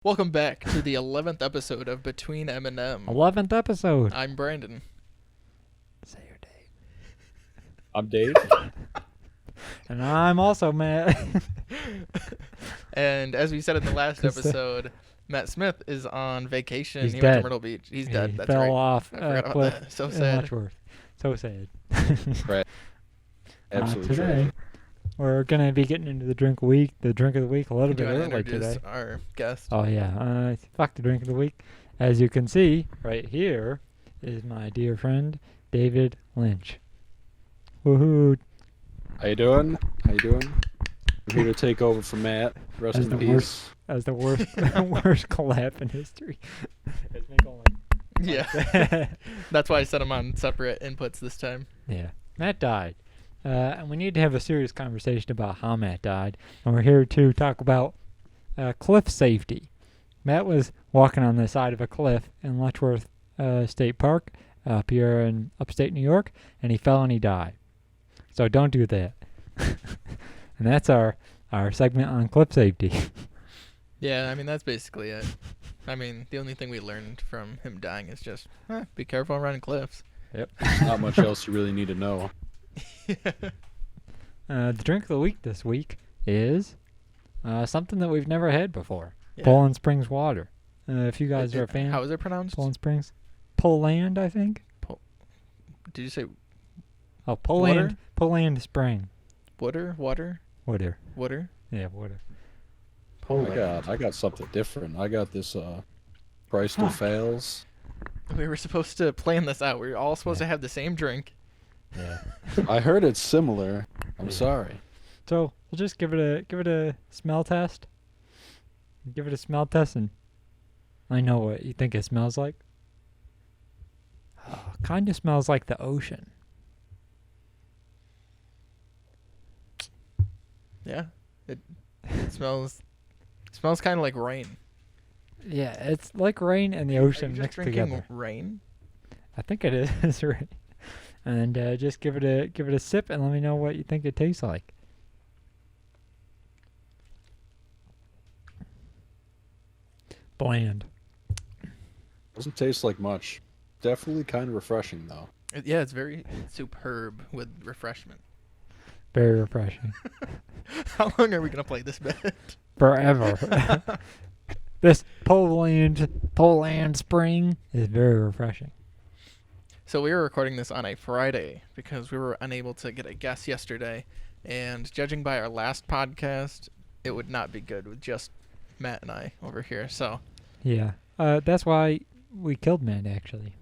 Welcome back to the 11th episode of Between M&M. 11th episode. I'm Brandon. Say your Dave. I'm Dave. And I'm also Matt. And as we said in the last episode, Matt Smith is on vacation. He's He went dead. to Myrtle Beach. He's dead. He That's fell right. off I forgot about cliff that. So in sad. Letchworth. So sad. Right. Absolutely. Today, true. we're going to be getting into the drink of the week a little Do bit you want to early introduce today. our guest? Oh, yeah. Fuck the drink of the week. As you can see, right here is my dear friend, David Lynch. Woohoo. How you doing? I'm here to take over for Matt. Rest That's in the peace. That's the worst worst collab in history. It's me going like Yeah. that. That's why I set him on separate inputs this time. Yeah, Matt died. And we need to have a serious conversation about how Matt died. And we're here to talk about cliff safety. Matt was walking on the side of a cliff in Letchworth State Park up here in upstate New York, and he fell and he died. So don't do that. And that's our segment on cliff safety. Yeah, I mean, that's basically it. I mean, the only thing we learned from him dying is just, be careful around cliffs. Not much else you really need to know. The drink of the week this week is something that we've never had before. Yeah. Poland Springs water. If you guys are a fan. How is it pronounced? Poland Springs. Poland, I think. Did you say Oh, Poland. Water? Poland Spring. water? Water. Water? Yeah, water. I got something different. I got this Price to Fails. We were supposed to plan this out. We were all supposed to have the same drink. Yeah. I heard it's similar. I'm Yeah. sorry. So we'll just give it a smell test. Give it a smell test, and I know what you think it smells like. Oh, kind of smells like the ocean. Yeah. It smells kind of like rain. Yeah, it's like rain and the ocean Are you just mixed drinking together. rain? I think it is right. And just give it a sip and let me know what you think it tastes like. Bland. Doesn't taste like much. Definitely kind of refreshing though. Yeah, it's very superb with refreshment. Very refreshing. How long are we gonna play this bet? Forever. This Poland Spring is very refreshing. So we were recording this on a Friday because we were unable to get a guest yesterday, and judging by our last podcast, it would not be good with just Matt and I over here. So Yeah. That's why we killed Matt, actually.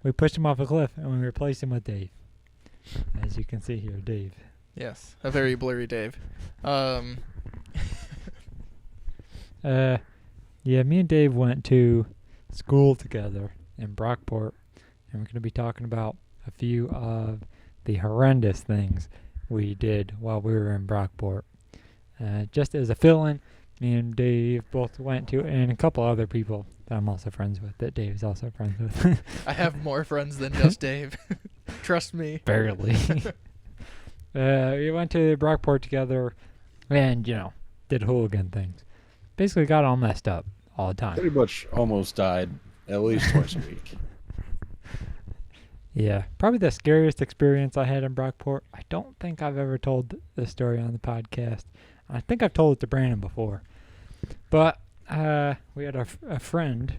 We pushed him off a cliff and we replaced him with Dave. As you can see here, Dave. yes, a very blurry Dave. Yeah, me and Dave went to school together in Brockport, and we're going to be talking about a few of the horrendous things we did while we were in Brockport. Just as a fill-in, me and Dave both went to, and a couple other people that I'm also friends with, that Dave's also friends with. I have more friends than just Dave. Trust me. Barely. We went to Brockport together and, did hooligan things. Basically got all messed up all the time. Pretty much almost died at least twice a week. Yeah, probably the scariest experience I had in Brockport. I don't think I've ever told this story on the podcast. I think I've told it to Brandon before. But we had a friend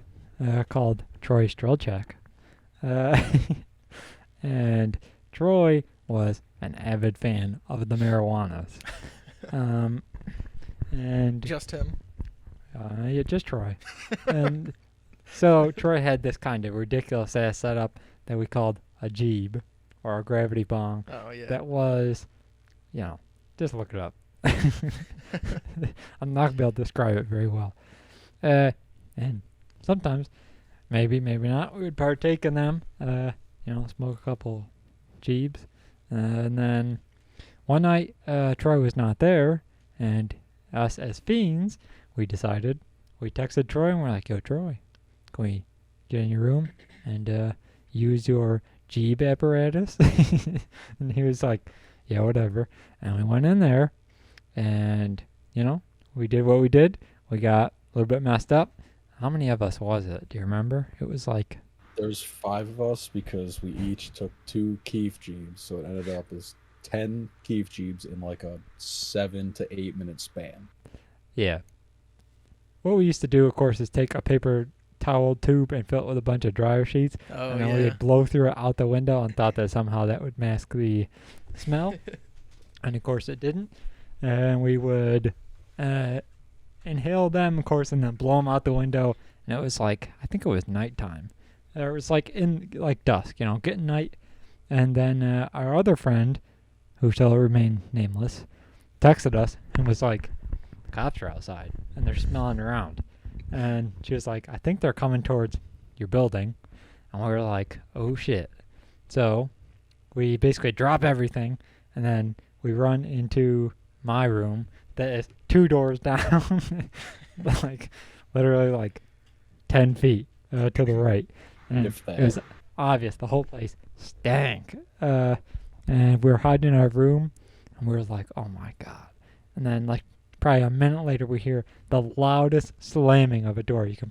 called Troy Strelchak. And Troy was an avid fan of the marijuanas. And Just him. yeah, just Troy. And so Troy had this kind of ridiculous ass setup that we called a jeeb, or a gravity bong. Oh yeah. That was, just look it up. I'm not going to be able to describe it very well. And sometimes, maybe not, we would partake in them, smoke a couple jeebs. And then one night, Troy was not there, and us as fiends, we texted Troy and we're like, yo, Troy, can we get in your room and use your jeeb apparatus? And he was like, yeah, whatever. And we went in there and, we did what we did. We got little bit messed up. How many of us was it? Do you remember? It was like, There's 5 of us because we each took 2 Keef Jeebs, so it ended up as 10 Keef Jeebs in like a 7 to 8 minute span. yeah. What we used to do, of course, is take a paper towel tube and fill it with a bunch of dryer sheets, Oh and then we yeah. would blow through it out the window and thought that somehow that would mask the smell. And of course, it didn't. And we would inhale them, of course, and then blow them out the window. And it was like, I think it was nighttime. It was like in like dusk, getting night. And then our other friend, who shall remain nameless, texted us and was like, the cops are outside and they're smelling around. And she was like, I think they're coming towards your building. And we were like, oh shit. So we basically drop everything and then we run into my room that is 2 doors down, like literally like 10 feet to the right. And If that. it was obvious the whole place stank. And we were hiding in our room and we were like, oh my God. And then like probably a minute later we hear the loudest slamming of a door you can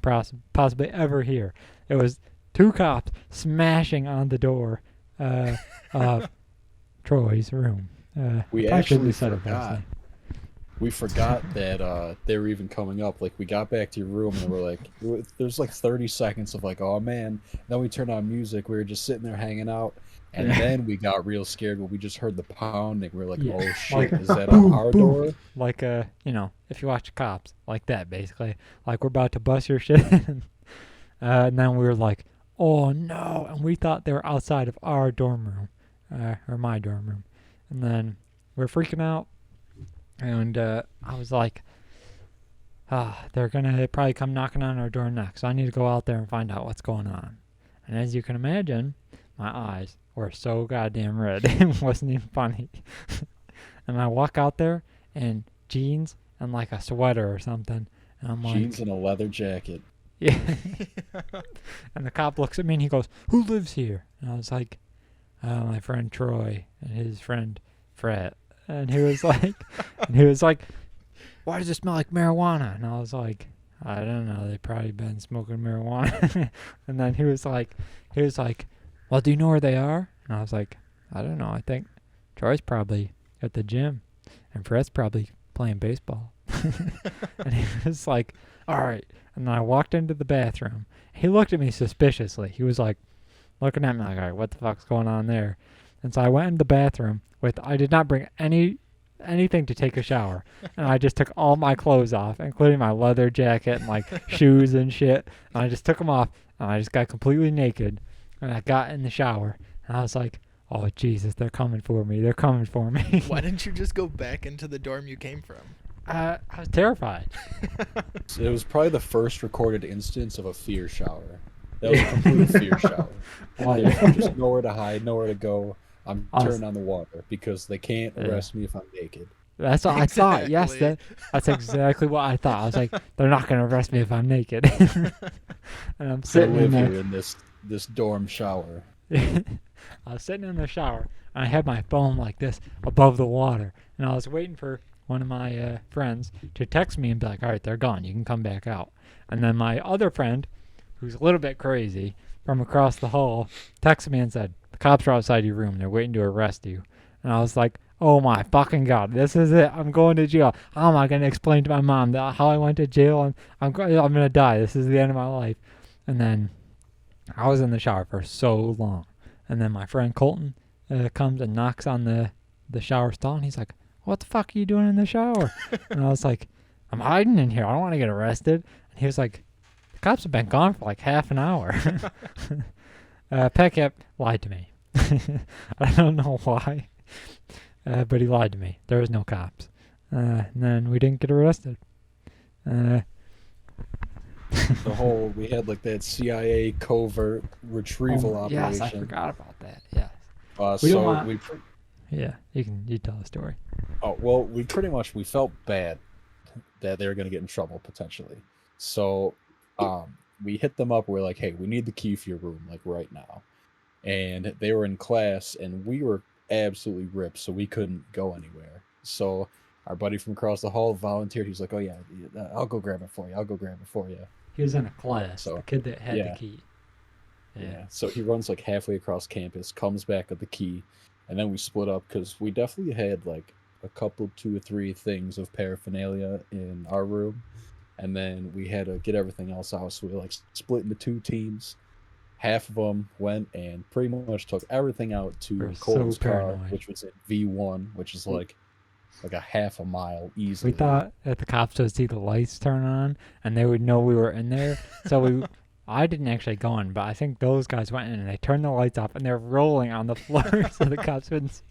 possibly ever hear. It was 2 cops smashing on the door of Troy's room. We I shouldn't actually have said it last forgot. night. We forgot that they were even coming up. Like, we got back to your room and we're like, there's like 30 seconds of like, oh man. Then we turned on music. We were just sitting there hanging out. And Yeah. then we got real scared when we just heard the pounding. We were like, Yeah. oh shit, Like, is that boom, our boom. door? Like, if you watch Cops, like that, basically. Like, we're about to bust your shit. And then we were like, oh no. And we thought they were outside of our dorm room, or my dorm room. And then we're freaking out. And I was like, they're going to probably come knocking on our door next. So I need to go out there and find out what's going on. And as you can imagine, my eyes were so goddamn red. It wasn't even funny. And I walk out there in jeans and like a sweater or something. And I'm like, Jeans and a leather jacket. yeah. And the cop looks at me and he goes, who lives here? And I was like, my friend Troy and his friend Fred. And he was like, why does it smell like marijuana? And I was like, I don't know. They've probably been smoking marijuana. And then he was like, well, do you know where they are? And I was like, I don't know. I think Troy's probably at the gym and Fred's probably playing baseball. And he was like, all right. And then I walked into the bathroom. He looked at me suspiciously. He was like looking at me like, all right, what the fuck's going on there? And so I went into the bathroom I did not bring anything to take a shower. And I just took all my clothes off, including my leather jacket and like shoes and shit. And I just took them off and I just got completely naked. And I got in the shower and I was like, oh Jesus, they're coming for me. They're coming for me. Why didn't you just go back into the dorm you came from? I was terrified. It was probably the first recorded instance of a fear shower. That was a complete fear shower. Why? There's just nowhere to hide, nowhere to go. I'm Honest- turning on the water because they can't Yeah. arrest me if I'm naked. That's what I thought. Yes, Exactly. that's exactly what I thought. I was like, they're not going to arrest me if I'm naked. And I'm I sitting in live there. here in this dorm shower. I was sitting in the shower and I had my phone like this above the water, and I was waiting for one of my friends to text me and be like, all right, they're gone, you can come back out. And then my other friend, who's a little bit crazy, from across the hall, texted me and said, the cops are outside your room, they're waiting to arrest you. And I was like, oh my fucking God, this is it, I'm going to jail. How am I going to explain to my mom how I went to jail and I'm going to die, this is the end of my life. And then I was in the shower for so long. And then my friend Colton comes and knocks on the shower stall, and he's like, what the fuck are you doing in the shower? And I was like, I'm hiding in here. I don't want to get arrested. And he was like, the cops have been gone for like half an hour. Pekip lied to me. I don't know why, but he lied to me. There was no cops. And then we didn't get arrested. We had like that CIA covert retrieval operation. Yes, I forgot about that. Yes. We don't want- we Yeah, you tell the story. we felt bad that they were going to get in trouble potentially. So we hit them up. We're like, hey, we need the key for your room like right now. And they were in class and we were absolutely ripped, so we couldn't go anywhere. So our buddy from across the hall volunteered. He's like, "Oh yeah, I'll go grab it for you. I'll go grab it for you." He was in a class. So The kid that had the yeah, key. yeah. So he runs like halfway across campus, comes back with the key, and then we split up because we definitely had like a couple, 2 or 3 things of paraphernalia in our room, and then we had to get everything else out. So we like split into 2 teams. Half of them went and pretty much took everything out We to were so Colton's car, paranoid. which was in V1, which is like a half a mile easily. We thought that the cops would see the lights turn on and they would know we were in there. So I didn't actually go in, but I think those guys went in and they turned the lights off and they're rolling on the floor so the cops wouldn't see.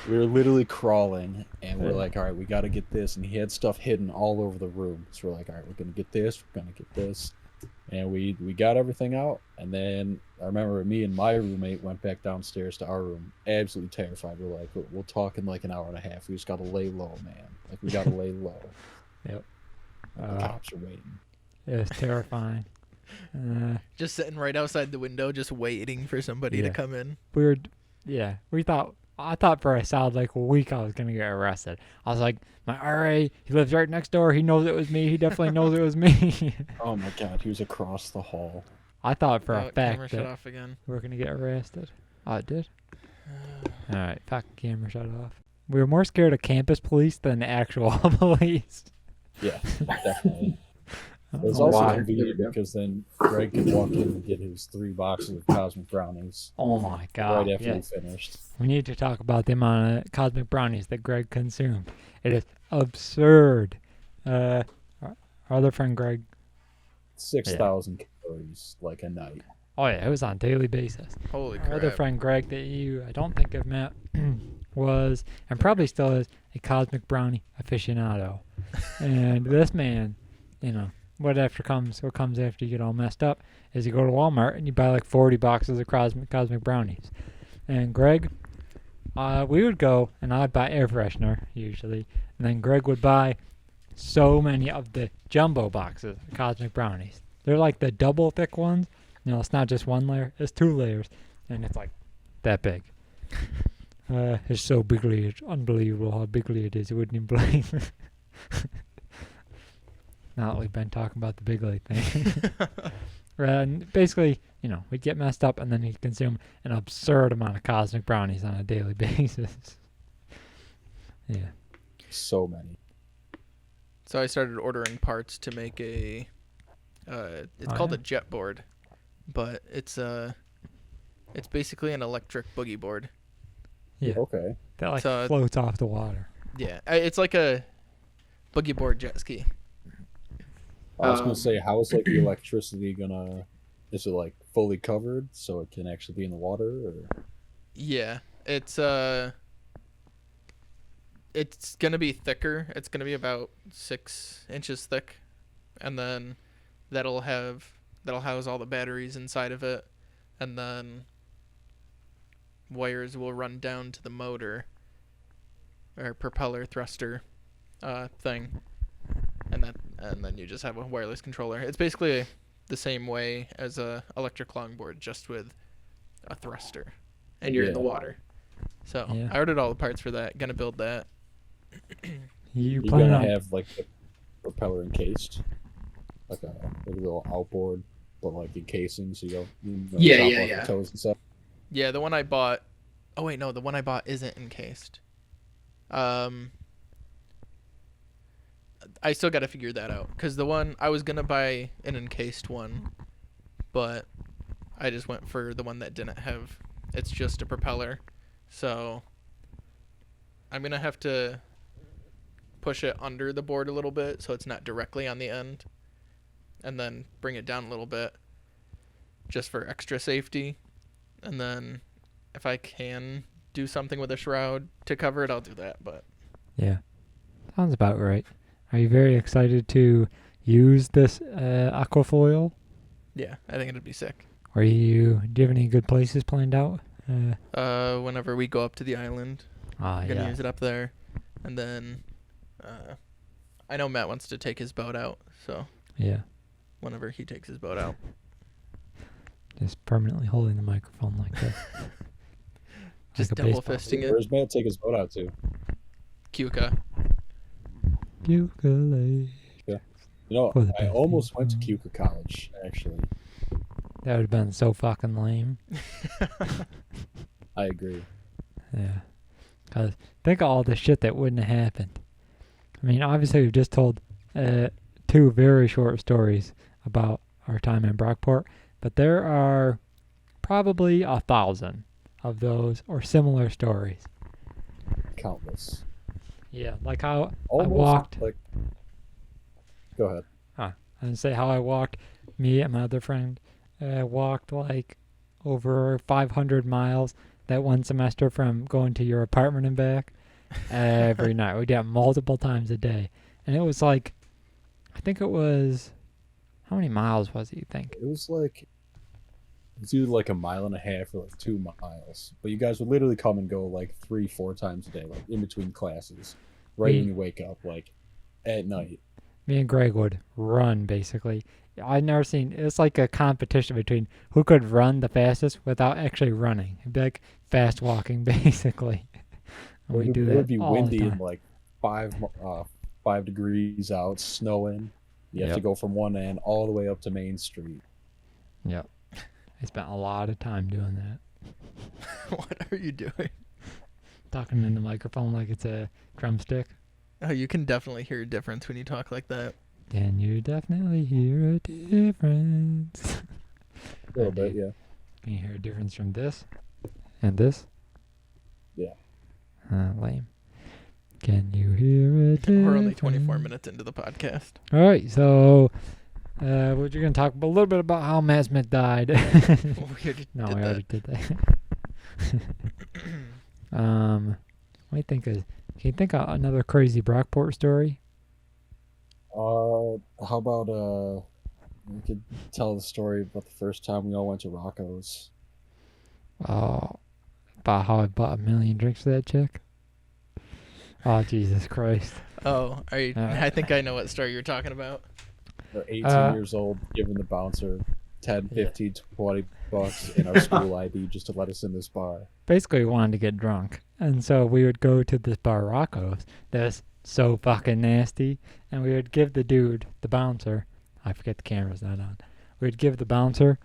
We were literally crawling, and we're Yeah. like, all right, we got to get this. And he had stuff hidden all over the room. So we're like, all right, we're going to get this. We're going to get this. And we got everything out. And then I remember me and my roommate went back downstairs to our room, absolutely terrified. We're like, we'll talk in like an hour and a half. We just got to lay low, man. Like, we got to lay low. Yep. Like, the cops are waiting. It was terrifying. Just sitting right outside the window, just waiting for somebody to Yeah. come in. I thought for a solid like a week I was gonna get arrested. I was like, my RA, he lives right next door. He knows it was me. He definitely knows it was me. Oh my God, he was across the hall. I thought for a Camera fact shut that off again. we were gonna get arrested. Oh, it did. All right, fuck, camera shut off. We were more scared of campus police than the actual police. Yeah, definitely. I It don't was know also why. convenient because then Greg could walk in and get his 3 boxes of cosmic brownies Oh my god! right after we Yes. finished. We need to talk about the amount of cosmic brownies that Greg consumed. It is absurd. Our other friend Greg. 6,000 calories like a night. Oh yeah, it was on a daily basis. Holy Our other crap. friend Greg that you I don't think have met was and probably still is a cosmic brownie aficionado. And this man, what comes after you get all messed up is you go to Walmart and you buy like 40 boxes of cosmic brownies. And Greg, we would go and I'd buy air freshener usually, and then Greg would buy so many of the jumbo boxes of cosmic brownies. They're like the double thick ones. It's not just 1 layer, it's 2 layers, and it's like that big. It's so bigly, it's unbelievable how bigly it is. You wouldn't even believe. Now that we've been talking about the bigly thing. And basically, we'd get messed up and then he'd consume an absurd amount of cosmic brownies on a daily basis. Yeah. So many. So I started ordering parts to make a. It's called a Jetboard, but it's basically an electric boogie board. Yeah. Okay. That like So- floats off the water. Yeah, it's like a boogie board jet ski. I was gonna say, how is like the electricity gonna? Is it like fully covered so it can actually be in the water? Or? Yeah, it's gonna be thicker. It's gonna be about 6 inches thick, and then that'll house all the batteries inside of it, and then wires will run down to the motor or propeller thruster thing, and then you just have a wireless controller. It's basically the same way as a electric longboard, just with a thruster, and you're in the Yeah. water. So Yeah. I ordered all the parts for that. Gonna build that. You You're plan gonna on have like the propeller encased, like a little outboard, but like encasing, so you chop off the toes and stuff. Yeah, the one I bought. Oh wait, no, the one I bought isn't encased. I still got to figure that out, because the one I was gonna buy an encased one, but I just went for the one that didn't have. It's just a propeller, so I'm gonna have to push it under the board a little bit so it's not directly on the end, and then bring it down a little bit, just for extra safety, and then if I can do something with a shroud to cover it, I'll do that. But Yeah. Sounds about right. Are you very excited to use this aquafoil? yeah, I think it'd be sick. Do you have any good places planned out? Whenever we go up to the island, I'm gonna use it up there, and then I know Matt wants to take his boat out, so Yeah. whenever he takes his boat out, Just permanently holding the microphone like this. just Like a double baseball. fisting it. Where's Matt take his boat out to? Cuca. ukulele. Yeah. You know, For the I best almost went to people. Cuca College, actually. That would have been so fucking lame. I agree. Yeah. Because think of all the shit that wouldn't have happened. I mean, obviously, we've just told 2 very short stories about our time in Brockport, but there are probably 1,000 of those or similar stories. Countless. Yeah, like how Almost I walked. like. Go ahead. And say how I walked. Me and my other friend walked like over 500 miles that one semester from going to your apartment and back every night. We did it multiple times a day, and it was like, I think it was, how many miles was it? You think? It was like. It's either like a mile and a half or like 2 miles. But you guys would literally come and go like 3-4 times a day, like in between classes. Right when you wake up, like at night. Me and Greg would run basically. I've never seen. It's like a competition between who could run the fastest without actually running. It'd be like fast walking basically. And we do It that would be all the windy time. and like 5 degrees out, snowing. You have to go from one end all the way up to Main Street. Yep. I spent a lot of time doing that. What are you doing? Talking in the microphone like it's a drumstick. Oh, you can definitely hear a difference when you talk like that. Can you definitely hear a difference? A little bit, yeah. Can you hear a difference from this and this? Yeah. Lame. Can you hear a difference? We're only 24 minutes into the podcast. All right, so we're going to talk a little bit about how Matt Smith died. We already No, did we that. already did that. What do you think of? Can you think of another crazy Brockport story? How about we could tell the story about the first time we all went to Rocco's. Oh, about how I bought 1 million drinks for that chick? Oh, Jesus Christ. Oh, I think I know what story you're talking about. We're 18 years old, giving the bouncer 10, 15, 20 bucks in our school ID just to let us in this bar. Basically, we wanted to get drunk. And so we would go to this bar, Rocco's, that was so fucking nasty. And we would give the dude, the bouncer, I forget the camera's not on. We would give the bouncer,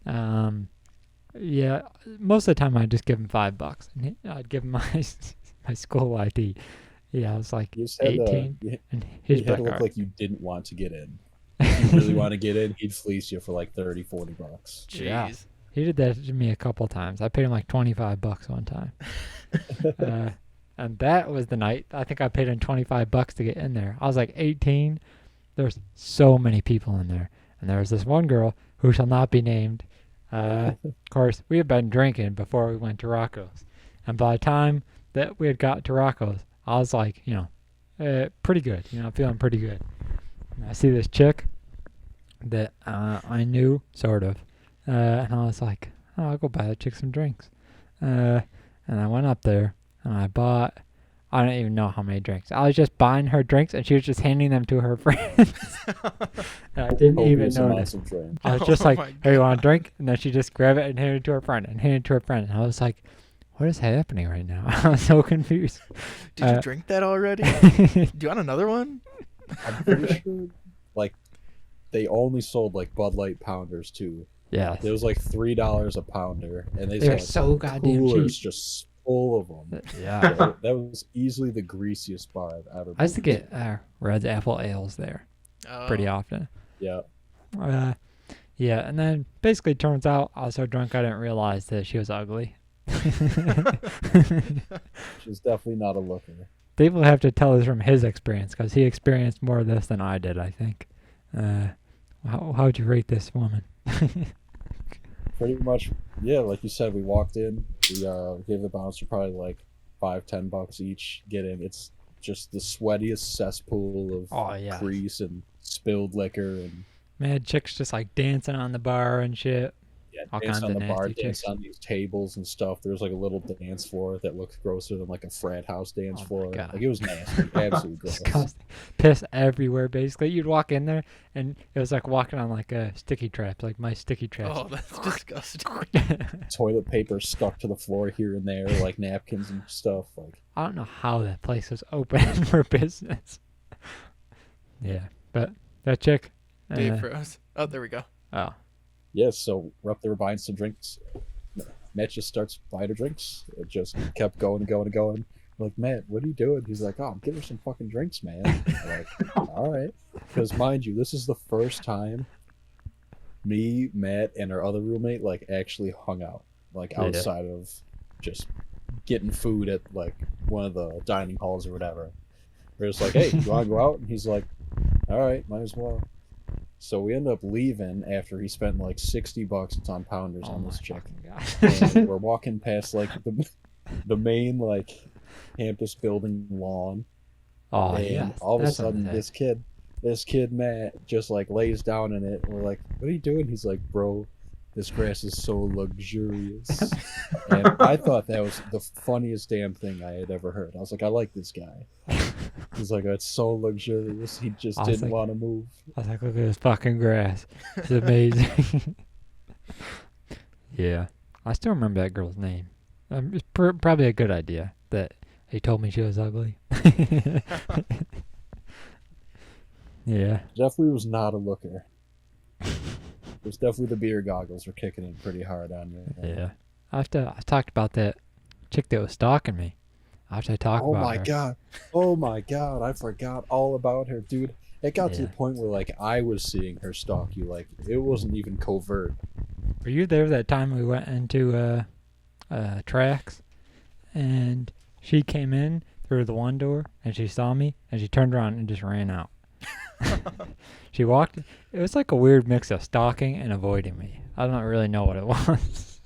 yeah, most of the time I'd just give him $5. And I'd give him my school ID. Yeah, I was like You just had 18. you And his had to look like you didn't want to get in. If you really want to get in, he'd fleece you for like 30, 40 bucks. Jeez. Yeah. He did that to me a couple times. I paid him like $25 one time. And that was the night I think I paid him $25 to get in there. I was like 18. There's so many people in there. And there was this one girl who shall not be named. Of course, we had been drinking before we went to Rocco's. And by the time that we had got to Rocco's, I was like, pretty good. Feeling pretty good. And I see this chick that I knew, sort of. And I was like, oh, I'll go buy that chick some drinks. And I went up there and I bought, I don't even know how many drinks. I was just buying her drinks and she was just handing them to her friends. And I didn't even notice. I was just Oh like, my hey, you want a God. drink? And then she just grabbed it and handed it to her friend and handed it to her friend. And I was like, what is happening right now? I was so confused. Did you drink that already? Do you want another one? I'm pretty sure, like, they only sold like Bud Light pounders too. Yeah. It was like $3 a pounder, and they They're had so goddamn coolers cheap. just full of them. Yeah. That was easily the greasiest bar I've ever been I used to to. get Red's Apple Ales there pretty often. Yeah. Yeah, and then basically turns out I was so drunk I didn't realize that she was ugly. She's definitely not a looker. People have to tell us from his experience because he experienced more of this than I did, I think. How would you rate this woman? Pretty much, yeah, like you said, we walked in, we gave the bouncer probably like $5-10 each. Get in. It's just the sweatiest cesspool of grease and spilled liquor and Mad chicks just like dancing on the bar and shit. All dance kinds on of the bar, nasty dance chicks. on these tables and stuff. There was like a little dance floor that looked grosser than like a frat house dance Oh my floor. God. Like it was nasty, absolutely gross. Disgusting. Piss everywhere, basically. You'd walk in there, and it was like walking on like a sticky traps, like my sticky traps. Oh, that's disgusting. Toilet paper stuck to the floor here and there, like napkins and stuff. Like I don't know how that place was open for business. Yeah, but that chick. Dave froze. Oh, there we go. Oh, Yeah, so we're up there buying some drinks. Matt just starts buying her drinks. It just kept going and going and going. I'm like, Matt, what are you doing? He's like, oh, I'm getting her some fucking drinks, man. I'm like, all right. Because mind you, this is the first time me, Matt, and our other roommate like actually hung out, like Yeah. outside of just getting food at like one of the dining halls or whatever. We're just like, hey, you want to go out? And he's like, all right, might as well. So we end up leaving after he spent like $60 on pounders oh on my this chick. fucking god. And we're walking past like the main like campus building lawn, Oh and yeah. all of a sudden this kid Matt just like lays down in it. And we're like, what are you doing? He's like, bro, this grass is so luxurious. And I thought that was the funniest damn thing I had ever heard. I was like, I like this guy. He's like, it's so luxurious. He just I was didn't like- want to move. I was like, look at this fucking grass. It's amazing. Yeah. I still remember that girl's name. It's probably a good idea that he told me she was ugly. Yeah. Definitely was not a looker. It was definitely the beer goggles were kicking in pretty hard on you. Yeah. I talked about that chick that was stalking me. After I talk Oh about my her. god. Oh my god. I forgot all about her, dude. It got to the Yeah. point where like I was seeing her stalk you. Like it wasn't even covert. Were you there that time we went into tracks and she came in through the one door and she saw me and she turned around and just ran out. She walked. It was like a weird mix of stalking and avoiding me. I don't really know what it was.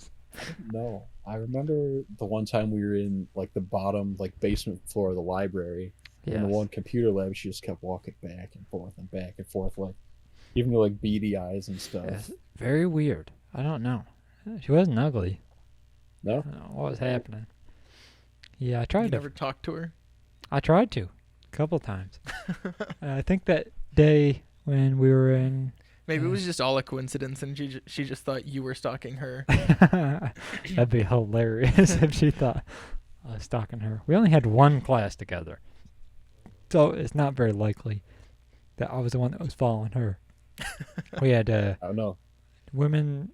No. I remember the one time we were in like the bottom like basement floor of the library. In the Yes. one computer lab, she just kept walking back and forth, like even with like beady eyes and stuff. Yes. Very weird. I don't know. She wasn't ugly. No? I don't know what was happening. Yeah, I You tried to. never talked to her? I tried to, a couple times. I think that day when we were in. Maybe it was just all a coincidence, and she just thought you were stalking her. That'd be hilarious if she thought I was stalking her. We only had one class together, so it's not very likely that I was the one that was following her. We had I don't know. women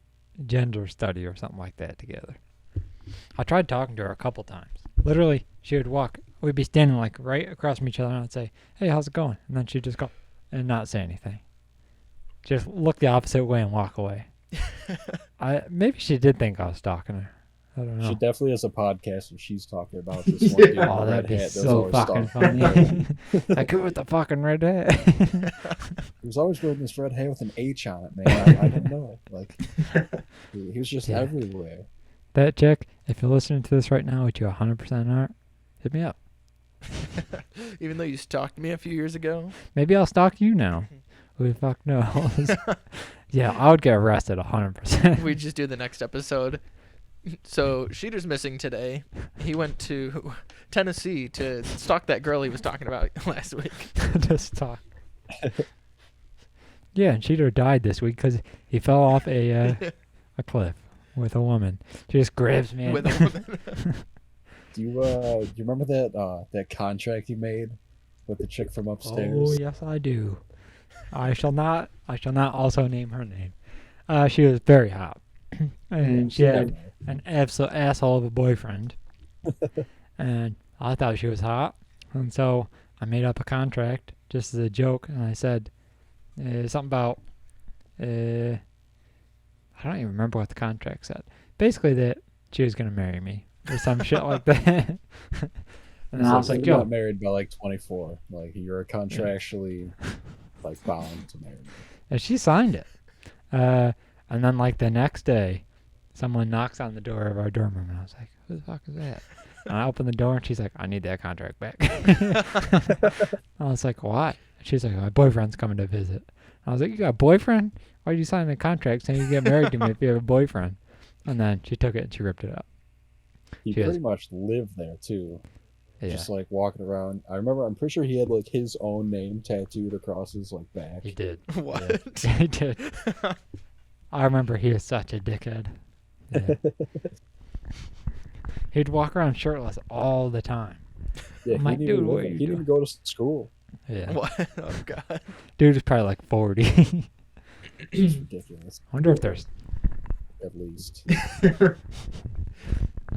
gender study or something like that together. I tried talking to her a couple times. Literally, she would walk. We'd be standing like right across from each other, and I'd say, "Hey, how's it going?" And then she'd just go and not say anything. Just look the opposite way and walk away. Maybe she did think I was stalking her. I don't know. She definitely has a podcast and she's talking about this one dude in Oh, a that'd red be hat that was so always fucking stalking her. funny. Like, who with the fucking red hat? He was always wearing this red hat with an H on it, man. I don't know. Like he was just Yeah. everywhere. That chick, if you're listening to this right now, which you 100% aren't, hit me up. Even though you stalked me a few years ago. Maybe I'll stalk you now. Who the fuck knows? Yeah, I would get arrested 100%. We just do the next episode. So Sheeter's missing today. He went to Tennessee to stalk that girl he was talking about last week. Just talk. Yeah, and Cheeto died this week because he fell off a cliff with a woman. She just grabs me. With a woman. Do you remember that contract you made with the chick from upstairs? Oh yes, I do. I shall not also name her name. She was very hot, and she had an absolute asshole of a boyfriend. And I thought she was hot, and so I made up a contract just as a joke, and I said something about I don't even remember what the contract said. Basically that she was gonna marry me or some shit like that. And I was like, you're yo, not married by like 24. Like you're contractually like bound to marry me. and she signed it. And then like the next day, someone knocks on the door of our dorm room, and I was like, who the fuck is that? And I open the door, and she's like, I need that contract back. I was like, why? She's like, my boyfriend's coming to visit. I was like, you got a boyfriend? Why did you sign the contract saying you get married to me if you have a boyfriend? And then she took it and she ripped it up. He She is- pretty much lived there too. Yeah, Just like walking around. I'm pretty sure he had like his own name tattooed across his like back. he did. What? He did. I remember he was such a dickhead. Yeah. He'd walk around shirtless all the time. Yeah, I'm like, he didn't even dude, live what are there. you He didn't even go to school. Yeah. What? Oh god. Dude is probably like 40. It's ridiculous. I wonder if there's. At least.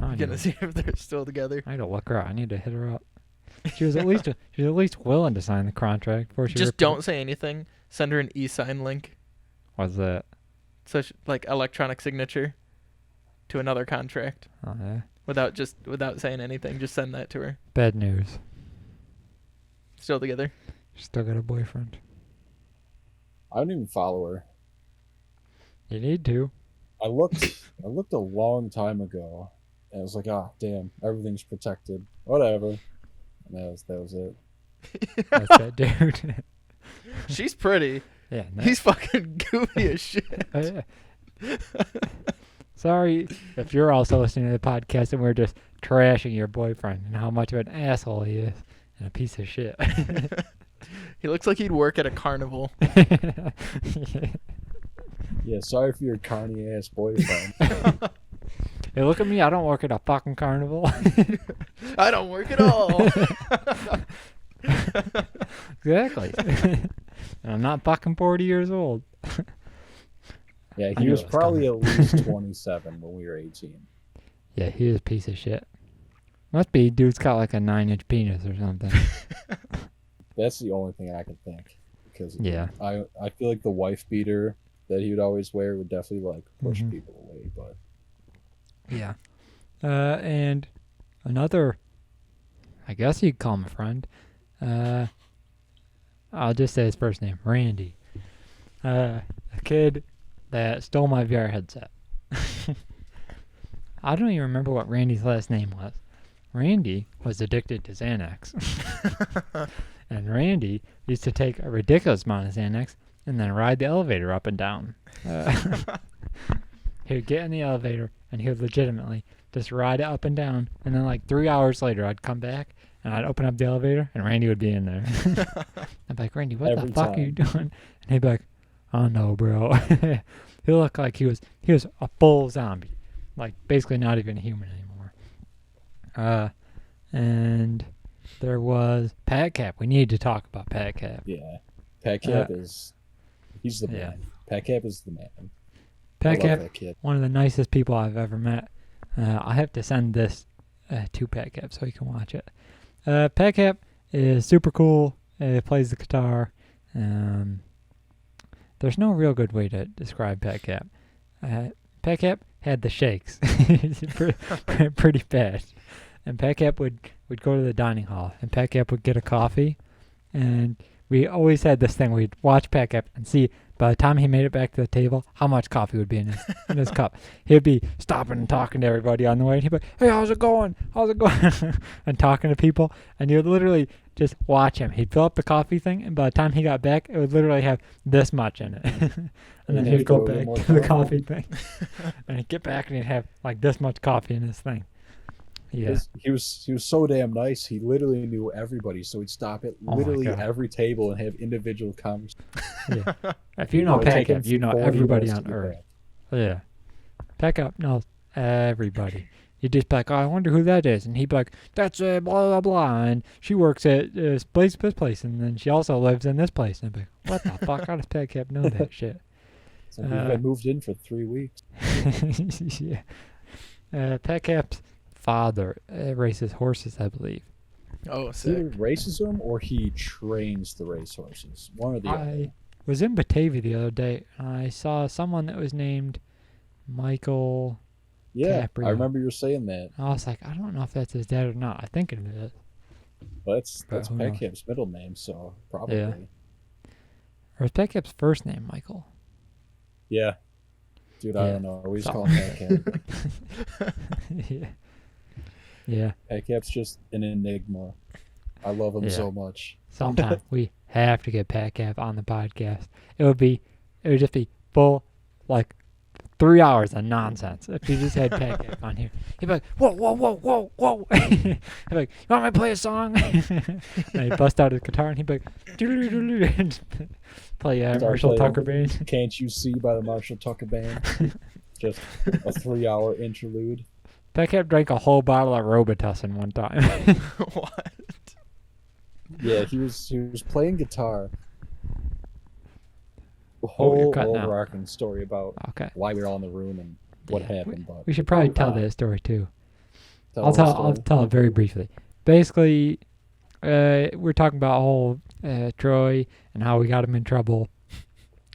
I'm gonna see if they're still together. I need to look her up. I need to hit her up. She was at least willing to sign the contract before she. Just don't say anything. Send her an e-sign link, What's that? such like electronic signature, to another contract. Oh yeah. Without saying anything. Just send that to her. Bad news. Still together. She still got a boyfriend. I don't even follow her. You need to. I looked a long time ago, and I was like, ah, damn, everything's protected. Whatever. And that was it. That's that dude. She's pretty. Yeah. He's fucking goofy as shit. Yeah. Sorry if you're also listening to the podcast and we're just trashing your boyfriend and how much of an asshole he is and a piece of shit. He looks like he'd work at a carnival. Yeah, sorry for your carny ass boyfriend. Hey, look at me. I don't work at a fucking carnival. I don't work at all. Exactly. And I'm not fucking 40 years old. Yeah, I he knew was it was probably at least 27 when we were 18. Yeah, he is a piece of shit. Must be dude's got like a 9-inch penis or something. That's the only thing I can think. Because Yeah. I feel like the wife beater that he would always wear would definitely like push Mhm. people away. But Yeah. And another, I guess you'd call him a friend. I'll just say his first name, Randy. A kid that stole my VR headset. I don't even remember what Randy's last name was. Randy was addicted to Xanax. And Randy used to take a ridiculous amount of Xanax and then ride the elevator up and down. He would get in the elevator and he would legitimately just ride it up and down. And then like 3 hours later, I'd come back and I'd open up the elevator and Randy would be in there. I'd be like, Randy, what Every the fuck are you time. doing? And he'd be like, oh no, bro. He looked like he was a full zombie. Like basically not even human anymore. And there was Pat Cap. We need to talk about Pat Cap. yeah, Pat Cap he's the yeah. man. Pat Cap is the man. Pat I love Cap, that kid. one of the nicest people I've ever met. I have to send this to Pat Cap so he can watch it. Pat Cap is super cool. Plays the guitar. There's no real good way to describe Pat Cap. Pat Cap had the shakes. Pretty bad. And Pat Cap would go to the dining hall, and Pat Cap would get a coffee, and we always had this thing. We'd watch Pat Cap and see by the time he made it back to the table how much coffee would be in his cup. He'd be stopping and talking to everybody on the way, and he'd be like, hey, how's it going? And talking to people, and you'd literally just watch him. He'd fill up the coffee thing, and by the time he got back, it would literally have this much in it. And then Yeah, he'd go go a back little to more the coffee thing. And he'd get back and he'd have like this much coffee in his thing. Yeah. He was so damn nice. He literally knew everybody, so he'd stop at Oh my literally God. every table and have individual conversations. Yeah. If you know It would Pat take him Cap, you know 40 everybody minutes on to get earth. back. Yeah. Pat Cap knows everybody. You'd just be like, oh, I wonder who that is. And he'd be like, that's blah, blah, blah. And she works at this place, and then she also lives in this place. And I'd be like, what the fuck? How does Pat Cap know that shit? So we've been moved in for 3 weeks. Yeah. Pat Cap's father races horses, I believe. Oh, He sick. either races them or he trains the racehorses. One or the other. I was in Batavia the other day, and I saw someone that was named Michael. Yeah, Caprio. I remember you were saying that. I was like, I don't know if that's his dad or not. I think it is. But that's But who Pat knows? Cap's middle name, so probably. Yeah. Or is Pat Cap's first name Michael? Yeah. Dude, I Yeah. don't know. We just call Something. him Pat Cap. Yeah. Yeah. Pat Cap's just an enigma. I love him Yeah. so much. Sometime we have to get Pat Cap on the podcast. It would just be full, like, 3 hours of nonsense if you just had Pat Cap on here. He'd be like, whoa, whoa, whoa, whoa, whoa. He'd be like, you want me to play a song? And he'd bust out his guitar and he'd be like, doo-doo-doo-doo-doo, and play Start Marshall playing Tucker Band. Can't You See by the Marshall Tucker Band. Just a 3-hour interlude. Pat Cap drank a whole bottle of Robitussin one time. What? Yeah, he was playing guitar. A Oh, you're whole cutting out. overarching story about Okay. why we were all in the room and what Yeah, happened. But we should probably tell that story too. tell I'll the tell. I'll story. tell it very briefly. Basically, we're talking about whole Troy and how we got him in trouble.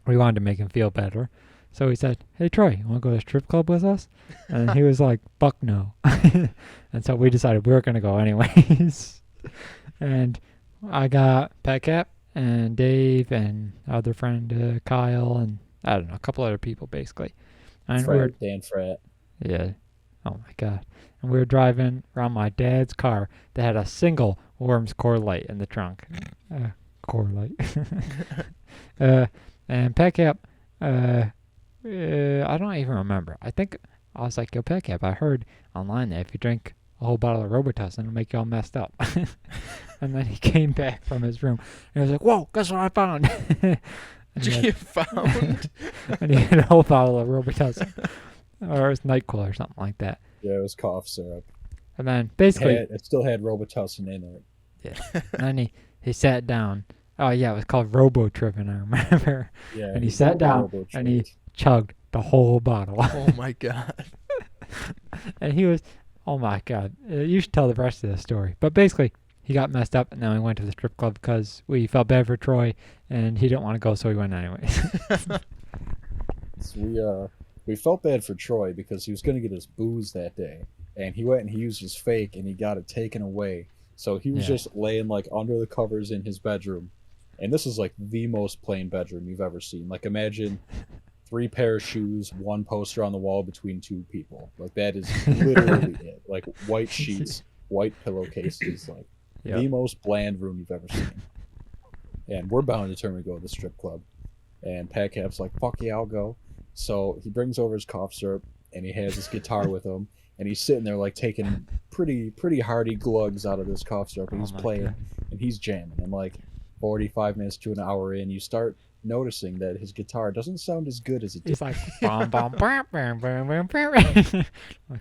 We wanted to make him feel better, so we said, "Hey Troy, you want to go to a strip club with us?" And he was like, "Fuck no." And so we decided we were gonna go anyways. And I got Pet Cap and Dave and our other friend Kyle and I don't know a couple other people basically. And we were Dan Frat. yeah. Oh my god. And we were driving around my dad's car that had a single Worms core light in the trunk. Core light. And Pet Cap, I don't even remember. I think I was like, yo, Pet Cap, I heard online that if you drink a whole bottle of Robitussin, it'll make you all messed up. And then he came back from his room and he was like, whoa, guess what I found? And he You found? and he had a whole bottle of Robitussin. Or it was NyQuil or something like that. Yeah, it was cough syrup. And then basically, It still had Robitussin in it. yeah. And then he sat down. Oh yeah, it was called Robo Tripping, I remember. Yeah, And he sat down and he chugged the whole bottle. Oh my god. And he was, oh my god. You should tell the rest of the story. But basically, he got messed up and then we went to the strip club because we felt bad for Troy and he didn't want to go, so we went anyways. So we felt bad for Troy because he was going to get his booze that day, and he went and he used his fake and he got it taken away. So he was Yeah. just laying like under the covers in his bedroom, and this is like the most plain bedroom you've ever seen. Like imagine 3 pair of shoes, 1 poster on the wall between 2 people. Like that is literally it. Like white sheets, white pillowcases, like Yep. the most bland room you've ever seen. And we're bound determined to go to the strip club. And Pat Cap's like, fuck yeah, I'll go. So he brings over his cough syrup and he has his guitar with him. And he's sitting there like taking pretty hearty glugs out of this cough syrup. And Oh he's my playing God. and he's jamming. And like 45 minutes to an hour in, you start noticing that his guitar doesn't sound as good as it did. He's like, bum, bum, bum, bum, bum, bum, bum.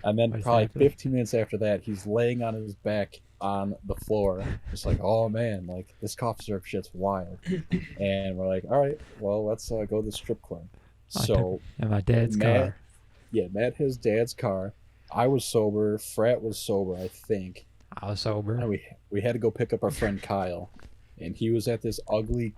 And then What is probably happening? 15 minutes after that, he's laying on his back on the floor, just like, oh man, like this cough syrup shit's wild. And we're like, all right, well, let's go to the strip club. So And my dad's Matt, car. yeah, Matt his dad's car. I was sober. Frat was sober, I think. I was sober. And we had to go pick up our friend Kyle, and he was at this ugly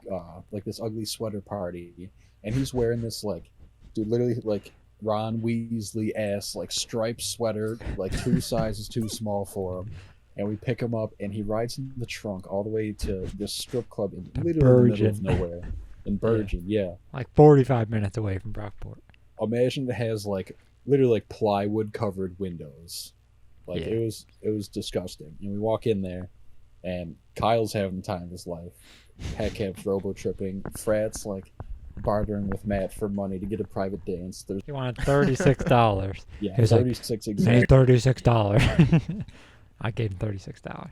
sweater party, and he's wearing this like, dude, literally like Ron Weasley ass like striped sweater, like 2 sizes too small for him. And we pick him up, and he rides in the trunk all the way to this strip club in literally the middle of nowhere, in Bergen. Yeah. Like 45 minutes away from Brockport. Imagine it has like literally like plywood covered windows. Like Yeah. it was disgusting. And we walk in there, and Kyle's having the time of his life. Pat Cap's robo tripping. Frat's like bartering with Matt for money to get a private dance. There's He wanted $36. yeah, He was like, 36 Need exactly. $36. I gave him $36.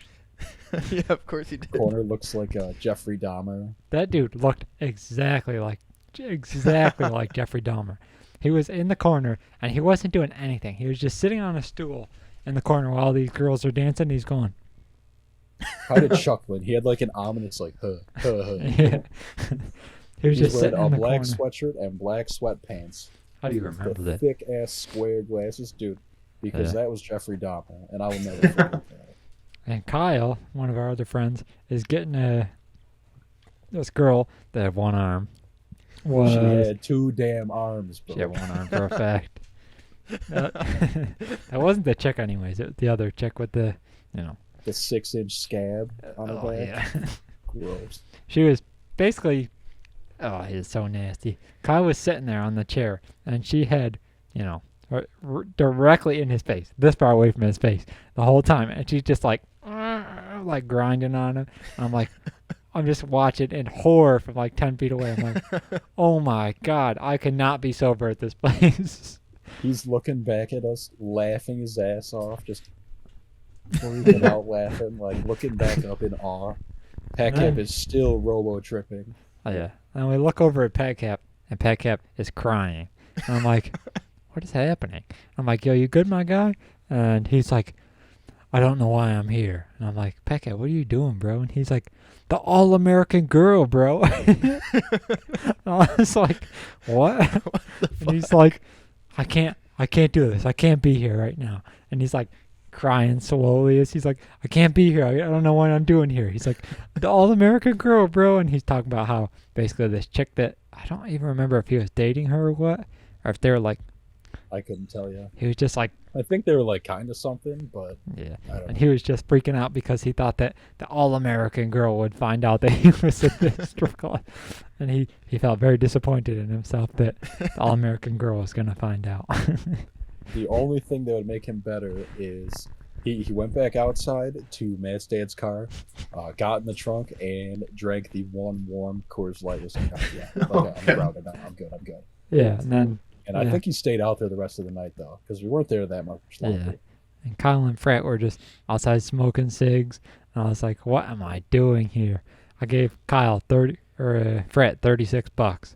Yeah, of course he did. Corner looks like Jeffrey Dahmer. That dude looked exactly like Jeffrey Dahmer. He was in the corner and he wasn't doing anything. He was just sitting on a stool in the corner while these girls are dancing. And he's going, Kind of chuckling. He had like an ominous like huh. yeah. He was He's just wearing sitting a in the black corner. sweatshirt and black sweatpants. How do you With remember the that? thick ass square glasses, dude. Because Yeah. that was Jeffrey Dahmer, and I will never forget that. And Kyle, one of our other friends, is getting this girl that had one arm. Was She had 2 damn arms, bro. She had one arm for a fact. That wasn't the chick, anyways. It was the other chick with the, The 6-inch scab on the oh back. yeah. Gross. She was basically, oh, he's so nasty. Kyle was sitting there on the chair, and she had, directly in his face, this far away from his face, the whole time, and she's just like grinding on him. And I'm like, I'm just watching in horror from like 10 feet away. I'm like, oh my god, I cannot be sober at this place. He's looking back at us, laughing his ass off, just freaking out laughing, like looking back up in awe. Pat Cap is still robo tripping. Oh yeah. And we look over at Pat Cap, and Pat Cap is crying. And I'm like, what is happening? I'm like, yo, you good, my guy? And he's like, I don't know why I'm here. And I'm like, Pekka, what are you doing, bro? And he's like, the all-American girl, bro. And I was like, what? And he's like, I can't do this. I can't be here right now. And he's like crying slowly as he's like, I can't be here. I don't know what I'm doing here. He's like, the all-American girl, bro. And he's talking about how basically this chick that I don't even remember if he was dating her or what, or if they were like, I couldn't tell you. he was just like, I think they were like kind of something, but yeah. I don't And know. he was just freaking out because he thought that the all-American girl would find out that he was at this strip club. And he felt very disappointed in himself that the all-American girl was going to find out. The only thing that would make him better is he went back outside to Matt's dad's car, got in the trunk, and drank the one warm Coors Light. Was like, oh, yeah, okay, I'm good. Yeah, and then And I think he stayed out there the rest of the night though, because we weren't there that much longer. yeah. And Kyle and Fred were just outside smoking cigs, and I was like, "What am I doing here?" I gave Kyle Fred $36,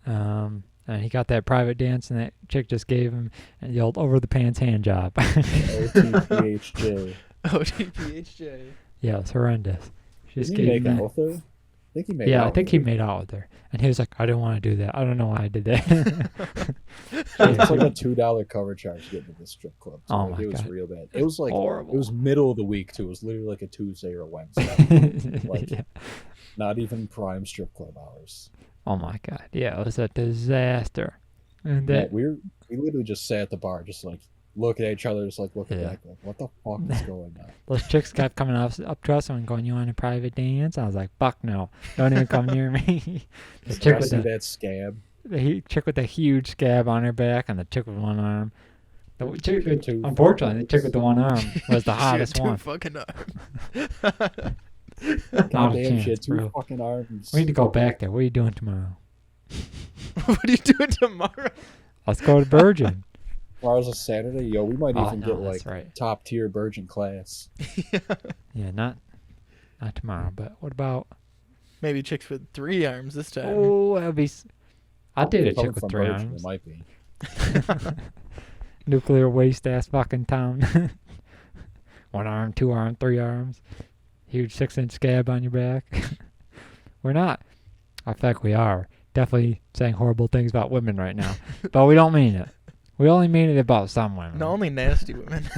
and he got that private dance, and that chick just gave him the old over the pants hand job. OTPHJ. OTPHJ. Yeah, it was horrendous. She just Didn't he gave make that. out with her? I think he made Yeah, out I think with he her. made out with her, and he was like, "I didn't want to do that. I don't know why I did that." It's like a $2 cover charge to get into this strip club. Too. Oh Like, my it was God. real bad. It was like Horrible. it was middle of the week too. It was literally like a Tuesday or a Wednesday. Like Yeah. not even prime strip club hours. Oh my God. Yeah, it was a disaster. And Yeah, that we literally just sat at the bar, just like looking at each other, just like looking Yeah. back, like what the fuck is going on? those chicks kept coming up to us and going, "You want a private dance?" I was like, "Fuck no! Don't even come near me." The Did chick I with see the that scab? chick with the huge scab on her back, and the chick with one arm. The chick, with, Two unfortunately, the chick with the one arm was the She had hottest two one. fucking arms. Not a Goddamn, she had chance, two bro. fucking arms. We need to go back there. What are you doing tomorrow? What are you doing tomorrow? Let's go to Virgin. Tomorrow's a Saturday, yo. We might Oh, even no, get that's like right. top tier Virgin class. Yeah, not tomorrow, but what about? Maybe chicks with 3 arms this time. Oh, that'd be. I did a Coming chick with from 3 Virgin, arms. It might be. Nuclear waste ass fucking town. 1 arm, 2 arm, 3 arms. Huge 6-inch scab on your back. We're not. In fact, we are. Definitely saying horrible things about women right now. But we don't mean it. We only mean it about some women. No, only nasty women.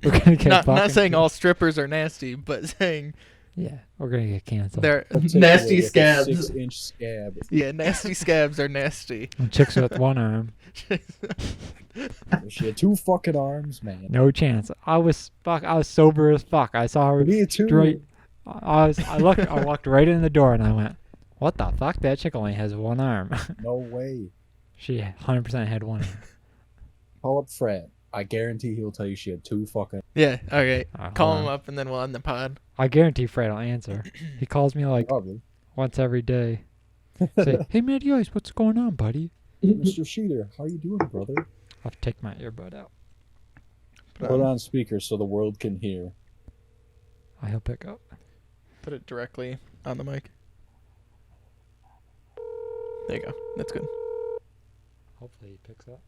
We're gonna get not fucking saying all strippers are nasty, but saying Yeah, we're gonna get canceled. they're Particularly nasty with a scabs. 6-inch scab. Yeah, nasty scabs are nasty. And chicks with 1 arm. She had 2 fucking arms, man. No chance. I was sober as fuck. I saw her Me too. straight. I walked right in the door and I went, "What the fuck? That chick only has 1 arm." No way. She 100% had 1 arm. Call up Fred. I guarantee he'll tell you she had 2 fucking. Yeah, okay. Alright, Call hold him on. up and then we'll end the pod. I guarantee Fred will answer. He calls me like Probably. once every day. Say, "Hey, Matty Ice, what's going on, buddy?" Mr. Sheeter, how you doing, brother? I'll have to take my earbud out. Put Put it it on. on speaker so the world can hear. He'll pick up. Put it directly on the mic. There you go. That's good. Hopefully he picks up.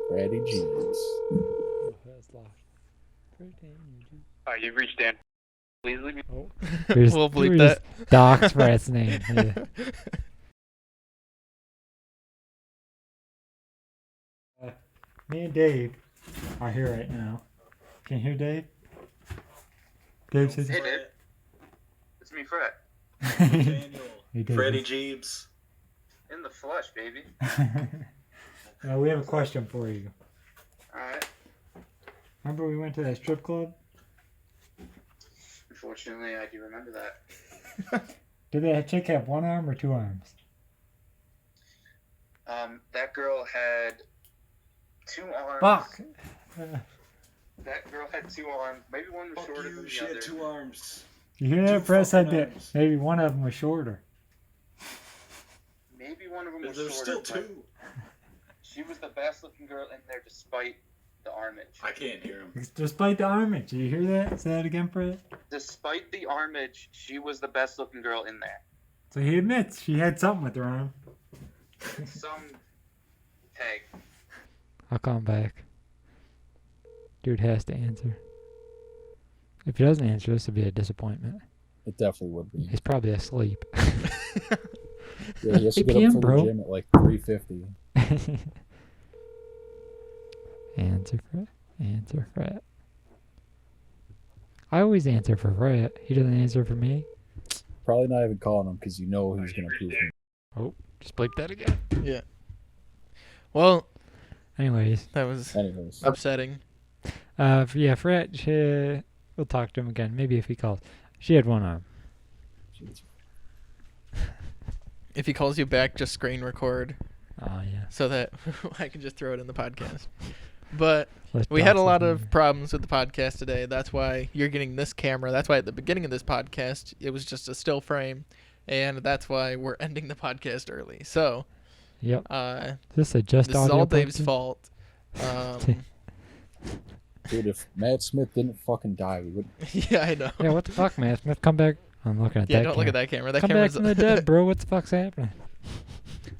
Brady Jeans. Oh, that's loud. You've reached Dan. Please leave me. Oh, We'll bleep that. Doc's Fred's name. Yeah. Me and Dave are here right now. Can you hear Dave? Dave says. Hey, Dave. It's me, Fred. Daniel, Hey, Dave. Freddie Jeebs. In the flesh, baby. We have a question for you. Alright. Remember we went to that strip club? Unfortunately, I do remember that. Did that chick have 1 arm or 2 arms? That girl had 2 arms. Fuck! That girl had 2 arms. Maybe one was Fuck shorter than you, the she other. had 2 arms. You hear that? Two Fred said fucking that arms. maybe one of them was shorter. Maybe one of them was There's shorter. still but 2. She was the best looking girl in there despite the armage. I can't hear him. Despite the armage. Did you hear that? Say that again, Fred? Despite the armage, she was the best looking girl in there. So he admits she had something with her arm. Some tag. I'll call him back. Dude has to answer. If he doesn't answer, this would be a disappointment. It definitely would be. He's probably asleep. Yeah, he has to 8 get up p.m., for bro. the gym at like 3:50. Answer Fred. Answer Fred. I always answer for Fred. He doesn't answer for me. Probably not even calling him because you know he's gonna prove me. Just bleep that again. Yeah. Well, Anyways, that was Anyways, upsetting. yeah, Fred. We'll talk to him again. Maybe if he calls. She had one arm. jeez. If he calls you back, just screen record Oh yeah. so that I can just throw it in the podcast. But Let's we had a box lot it of in. problems with the podcast today. That's why you're getting this camera. That's why at the beginning of this podcast, it was just a still frame. And that's why we're ending the podcast early. So, Yep. uh, Is this a just this is audio all Dave's podcast? fault. Dude, if Matt Smith didn't fucking die, we would. Yeah, I know. Yeah, what the fuck, man? Smith, come back. I'm looking at Yeah, that. don't look at that camera. That Come back camera's from the dead, bro. What the fuck's happening?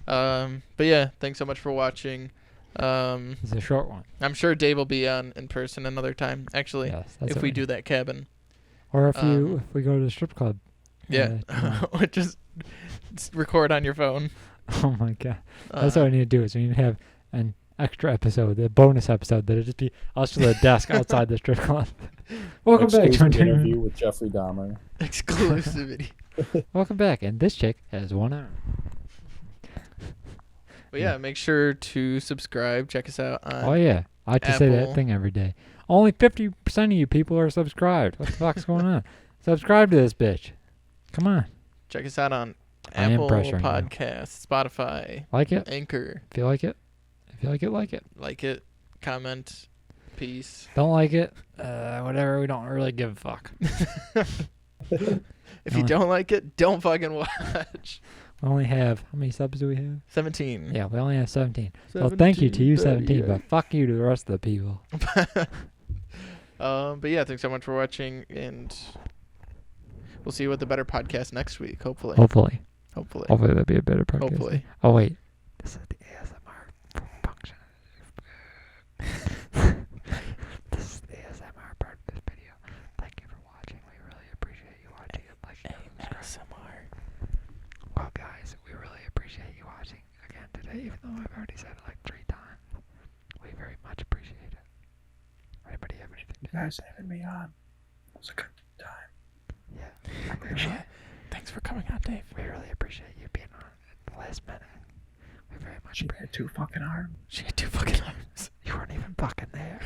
But yeah, thanks so much for watching. It's a short one. I'm sure Dave will be on in person another time. Actually, Yes, that's if what we need. do that cabin. Or if um, we go to the strip club. Yeah. Or just record on your phone. Oh my god. That's what we need to do. Is we need to have an extra episode, a bonus episode that'll just be us to the desk outside the strip club. Welcome back, Exclusive John interview Taylor. with Jeffrey Dahmer. Exclusivity. Welcome back. And this chick has 1 arm. But yeah, make sure to subscribe. Check us out on Oh yeah. I just say that Apple. thing every day. Only 50% of you people are subscribed. What the fuck's going on? Subscribe to this bitch. Come on. check us out on I am Apple pressuring you. Podcasts, Spotify, Like it? Anchor. If you like it. If you like it, like it. Like it, comment, peace. Don't like it. Whatever. We don't really give a fuck. If you don't like it, don't fucking watch. We only have, how many subs do we have? 17. Yeah, we only have 17. Well, thank you to you 17, but fuck you to the rest of the people. But yeah, thanks so much for watching, and we'll see you with a better podcast next week. Hopefully. Hopefully. Hopefully. Hopefully that'll be a better podcast. Hopefully. Oh, wait. This is the ASMR function. This is the ASMR part of this video. Thank you for watching. We really appreciate you watching. Like, ASMR. well, guys, we really appreciate you watching again today, even though I've already said it like 3 times. We very much appreciate it. Anybody have anything to guys having me on. It was a good time. Yeah. Thanks for coming on, Dave. We really appreciate you being on at the last minute. We very much She had 2 fucking arms. She had 2 fucking arms. You weren't even fucking there.